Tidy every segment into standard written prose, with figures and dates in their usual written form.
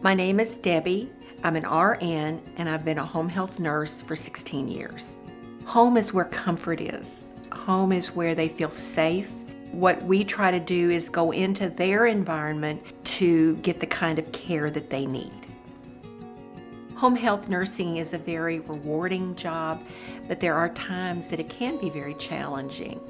My name is Debbie. I'm an RN and I've been a home health nurse for 16 years. Home is where comfort is. Home is where they feel safe. What we try to do is go into their environment to get the kind of care that they need. Home health nursing is a very rewarding job, but there are times that it can be very challenging.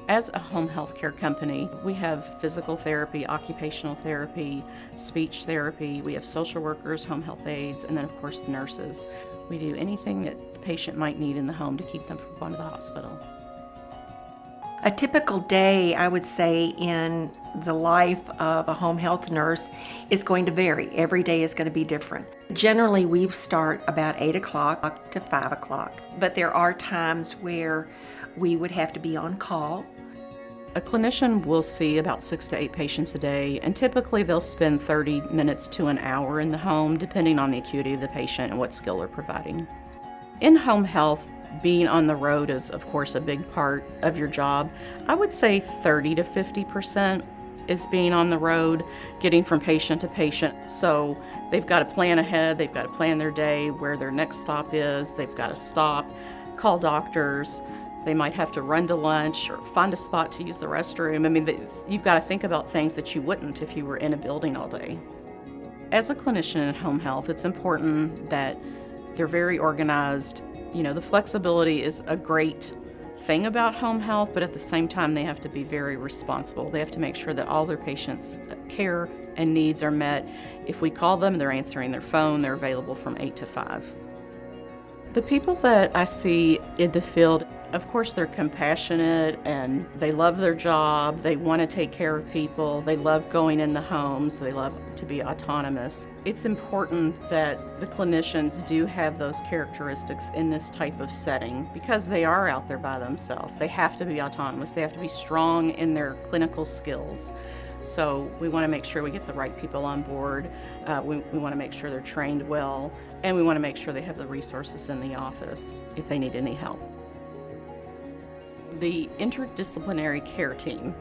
As a home health care company, we have physical therapy, occupational therapy, speech therapy, we have social workers, home health aides, and then of course the nurses. We do anything that the patient might need in the home to keep them from going to the hospital. A typical day, I would say, in the life of a home health nurse is going to vary. Every day is going to be different. Generally, we start about 8 o'clock to 5 o'clock, but there are times where we would have to be on call. A clinician will see about 6 to 8 patients a day, and typically they'll spend 30 minutes to an hour in the home, depending on the acuity of the patient and what skill they're providing. In home health, being on the road is, of course, a big part of your job. I would say 30 to 50% is being on the road, getting from patient to patient. So they've got to plan ahead, they've got to plan their day, where their next stop is, they've got to stop, call doctors. They might have to run to lunch or find a spot to use the restroom. I mean, you've got to think about things that you wouldn't if you were in a building all day. As a clinician in home health, it's important that they're very organized. You know, the flexibility is a great thing about home health, but at the same time, they have to be very responsible. They have to make sure that all their patients' care and needs are met. If we call them, they're answering their phone, they're available from 8 to 5. The people that I see in the field, of course, they're compassionate and they love their job. They want to take care of people. They love going in the homes. They love to be autonomous. It's important that the clinicians do have those characteristics in this type of setting because they are out there by themselves. They have to be autonomous. They have to be strong in their clinical skills. So we want to make sure we get the right people on board. We want to make sure they're trained well, and we want to make sure they have the resources in the office if they need any help. The interdisciplinary care team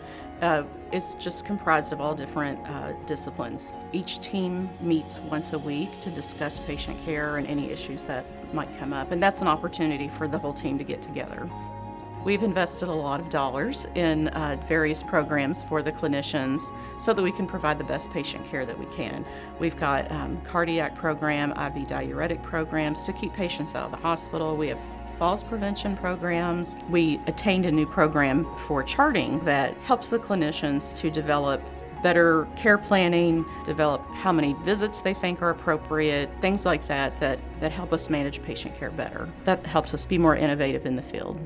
is just comprised of all different disciplines. Each team meets once a week to discuss patient care and any issues that might come up, and that's an opportunity for the whole team to get together. We've invested a lot of dollars in various programs for the clinicians so that we can provide the best patient care that we can. We've got cardiac program, IV diuretic programs to keep patients out of the hospital. We have falls prevention programs. We attained a new program for charting that helps the clinicians to develop better care planning, develop how many visits they think are appropriate, things like that help us manage patient care better. That helps us be more innovative in the field.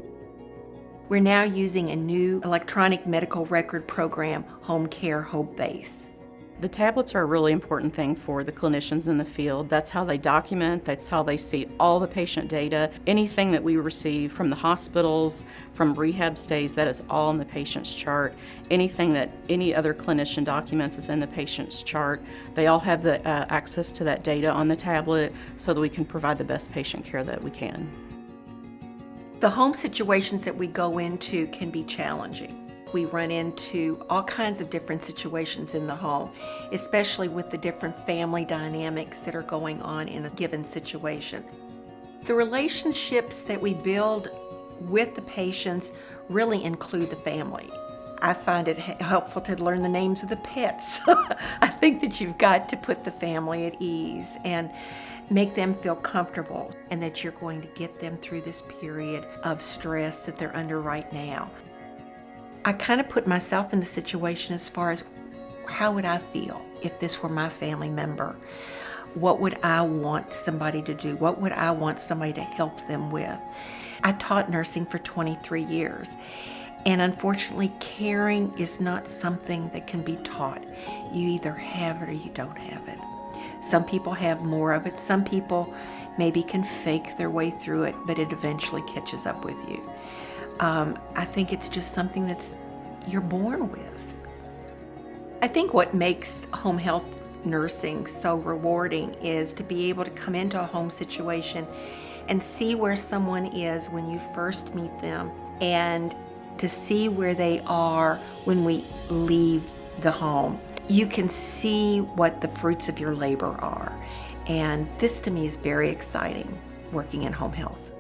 We're now using a new electronic medical record program, Home Care Hope Base. The tablets are a really important thing for the clinicians in the field. That's how they document, that's how they see all the patient data. Anything that we receive from the hospitals, from rehab stays, that is all in the patient's chart. Anything that any other clinician documents is in the patient's chart. They all have the access to that data on the tablet so that we can provide the best patient care that we can. The home situations that we go into can be challenging. We run into all kinds of different situations in the home, especially with the different family dynamics that are going on in a given situation. The relationships that we build with the patients really include the family. I find it helpful to learn the names of the pets. I think that you've got to put the family at ease and make them feel comfortable and that you're going to get them through this period of stress that they're under right now. I kind of put myself in the situation as far as how would I feel if this were my family member? What would I want somebody to do? What would I want somebody to help them with? I taught nursing for 23 years, and unfortunately, caring is not something that can be taught. You either have it or you don't have it. Some people have more of it. Some people maybe can fake their way through it, but it eventually catches up with you. I think it's just something that's you're born with. I think what makes home health nursing so rewarding is to be able to come into a home situation and see where someone is when you first meet them and to see where they are when we leave the home. you can see what the fruits of your labor are. And this to me is very exciting, working in home health.